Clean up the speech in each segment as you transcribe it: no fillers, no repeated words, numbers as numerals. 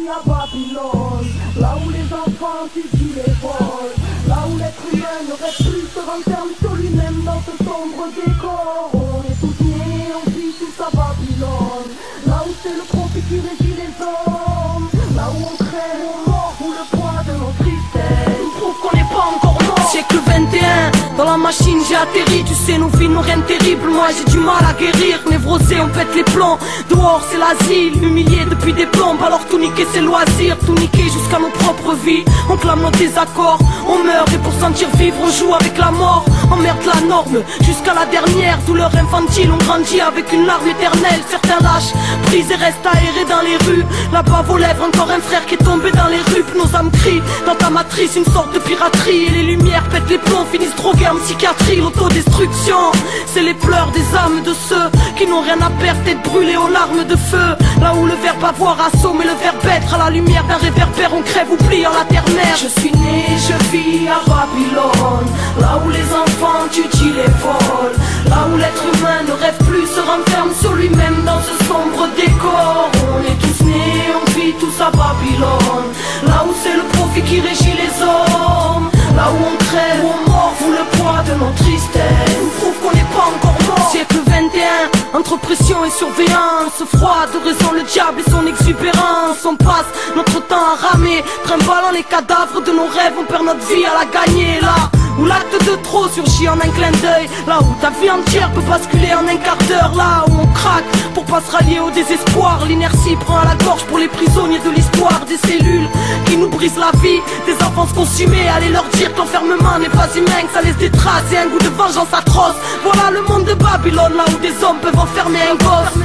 vis à Babylone, là où les enfants étudient les vols, là où l'être humain ne reste plus, se renferme sur lui-même dans ce sombre décor. On est tous nés, on vit tous à Babylone, là où c'est le profit qui régit les hommes, là où on crée nos morts, où le poids de nos tristesses nous prouve qu'on n'est pas encore mort. Siècle 21, dans la machine j'ai atterri. Tu sais nos vies n'ont rien de terrible, moi j'ai du mal à guérir. Névrosé on pète les plombs, dehors c'est l'asile. Humilié depuis des plombes, alors tout niquer c'est loisir. Tout niquer jusqu'à nos propres vies, on clame nos désaccords. On meurt et pour sentir vivre on joue avec la mort. Emmerde la norme, jusqu'à la dernière douleur infantile. On grandit avec une larme éternelle. Certains lâchent, prise et restent aérés dans les rues. Là-bas vos lèvres, encore un frère qui est tombé dans les rues. Nos âmes crient, dans ta matrice une sorte de piraterie. Et les lumières pètent les plombs, finissent drogués en psychiatrie. L'autodestruction, c'est les pleurs des âmes de ceux qui n'ont rien à perdre, tête brûlée aux larmes de feu. Là où le verbe avoir assomme et le verbe être, à la lumière d'un réverbère on crève oubliant la terre-mère. Je suis né, je vis à Babylone, là où les enfants étudient les vols, là où l'être humain ne rêve plus, se renferme sur lui-même dans ce sombre décor. On est tous nés, on vit tous à Babylone, là où c'est le profit qui régit les hommes, là où on crève, où on mord, où le poids de nos tristesses nous prouve qu'on n'est pas encore mort. Siècle 21, entre pression et surveillance, froid de raison le diable et son exubérance. On passe notre temps à ramer, trimballant les cadavres de nos rêves. On perd notre vie à la gagner. Là où l'acte de trop surgit en un clin d'œil, là où ta vie entière peut basculer en un quart d'heure, là où on craque pour pas se rallier au désespoir. L'inertie prend à la gorge pour les prisonniers de l'histoire. Des cellules qui nous brisent la vie, des enfants consumés. Allez leur dire que l'enfermement n'est pas humain, que ça laisse des traces et un goût de vengeance atroce. Voilà le monde de Babylone, là où des hommes peuvent enfermer un gosse.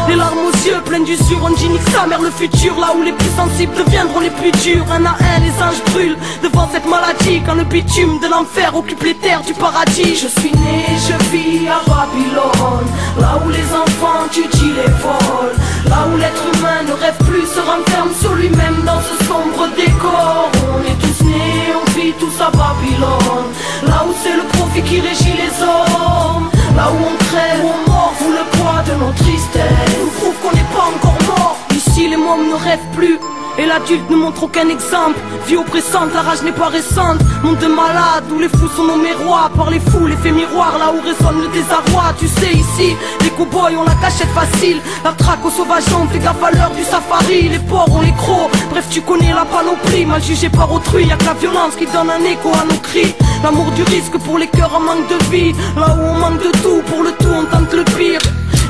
Les larmes aux yeux, pleines d'usure, on dit nique sa mère le futur. Là où les plus sensibles deviendront les plus durs. Un à un, les anges brûlent devant cette maladie. Quand le bitume de l'enfer occupe les terres du paradis. Je suis né, je vis à Babylone, là où les enfants étudient les vols, là où l'être humain ne rêve plus, se renferme sur lui-même dans ce sombre décor. On est tous nés, on vit tous à Babylone, là où c'est le profit qui régit les hommes, là où on crève, où on mord, où le poids de nos tristesses nous prouve qu'on n'est pas encore mort. Ici les mômes ne rêvent plus et l'adulte ne montre aucun exemple. Vie oppressante, la rage n'est pas récente. Monde de malade où les fous sont nommés rois par les fous, l'effet miroir, là où résonne le désarroi. Tu sais ici, les cow-boys ont la cachette facile, la traque aux sauvageons, fais gaffe à l'heure du safari. Les porcs ont les crocs, bref tu connais la panoplie. Mal jugé par autrui, y'a que la violence qui donne un écho à nos cris. L'amour du risque pour les cœurs en manque de vie, là où on manque de tout, pour le tout on tente le pire.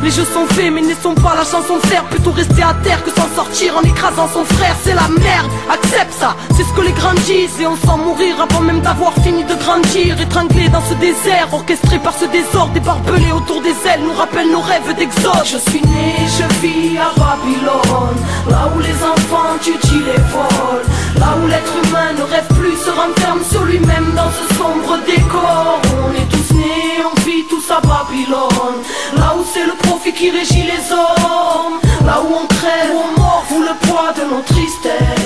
Les jeux sont faits mais ne sont pas la chanson de faire. Plutôt rester à terre que s'en sortir en écrasant son frère. C'est la merde, accepte ça, c'est ce que les grands disent. Et on sent mourir avant même d'avoir fini de grandir. Étranglé dans ce désert, orchestré par ce désordre. Des barbelés autour des ailes nous rappellent nos rêves d'exode. Je suis né, je vis à Babylone, là où les enfants étudient les vols, là où l'être humain ne rêve plus, se renferme sur lui-même dans ce sombre décor. On est tous nés, on vit tous à Babylone, là où c'est le profit qui régit les hommes, là où on crève, où on mord, où le poids de nos tristesses